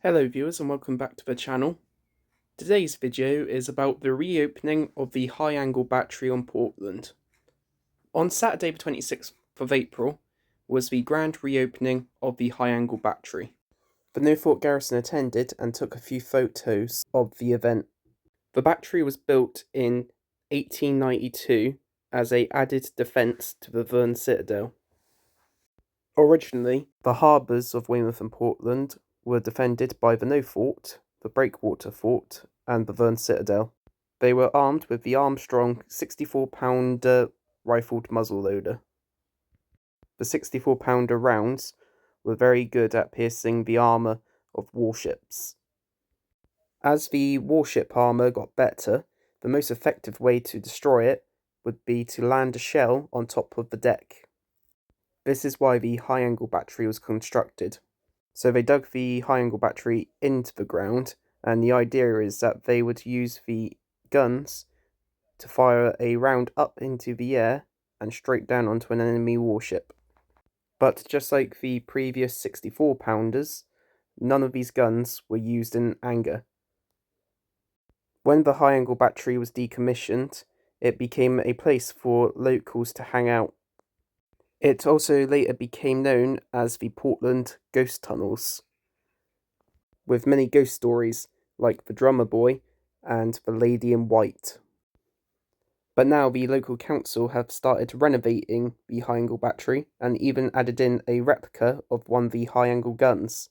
Hello viewers and welcome back to the channel. Today's video is about the reopening of the high angle battery on Portland. On Saturday the 26th of April was the grand reopening of the high angle battery. The Norfolk garrison attended and took a few photos of the event. The battery was built in 1892 as a added defence to the Verne Citadel. Originally, the harbours of Weymouth and Portland were defended by the No Fort, the Breakwater Fort, and the Verne Citadel. They were armed with the Armstrong 64-pounder rifled muzzleloader. The 64-pounder rounds were very good at piercing the armour of warships. As the warship armour got better, the most effective way to destroy it would be to land a shell on top of the deck. This is why the high angle battery was constructed. So they dug the high angle battery into the ground, and the idea is that they would use the guns to fire a round up into the air and straight down onto an enemy warship. But just like the previous 64-pounders, none of these guns were used in anger. When the high angle battery was decommissioned, it became a place for locals to hang out. It also later became known as the Portland Ghost Tunnels, with many ghost stories like the Drummer Boy and the Lady in White. But now the local council have started renovating the high angle battery and even added in a replica of one of the high angle guns.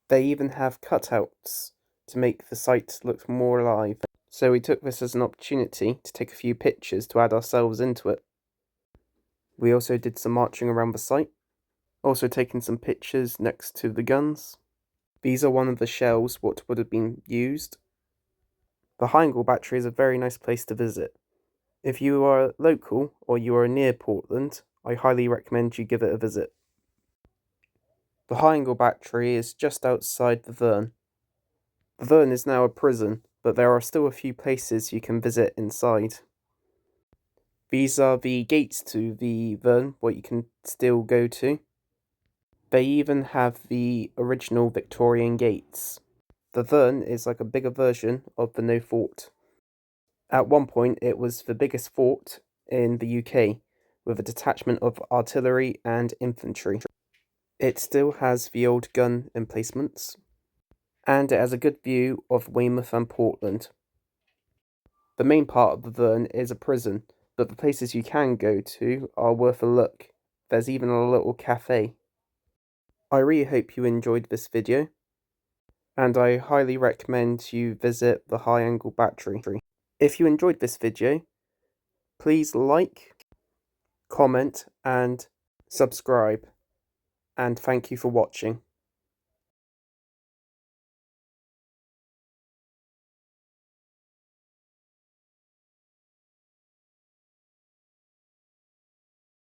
They even have cutouts to make the site look more alive. So we took this as an opportunity to take a few pictures to add ourselves into it. We also did some marching around the site, also taking some pictures next to the guns. These are one of the shells what would have been used. The high angle battery is a very nice place to visit. If you are local or you are near Portland, I highly recommend you give it a visit. The high angle battery is just outside the Verne. The Verne is now a prison, but there are still a few places you can visit inside. These are the gates to the Verne, what you can still go to. They even have the original Victorian gates. The Verne is like a bigger version of the No Fort. At one point, it was the biggest fort in the UK, with a detachment of artillery and infantry. It still has the old gun emplacements, and it has a good view of Weymouth and Portland. The main part of the Verne is a prison, but the places you can go to are worth a look. There's even a little cafe. I really hope you enjoyed this video, and I highly recommend you visit the high angle battery. If you enjoyed this video, please like, comment and subscribe, and thank you for watching.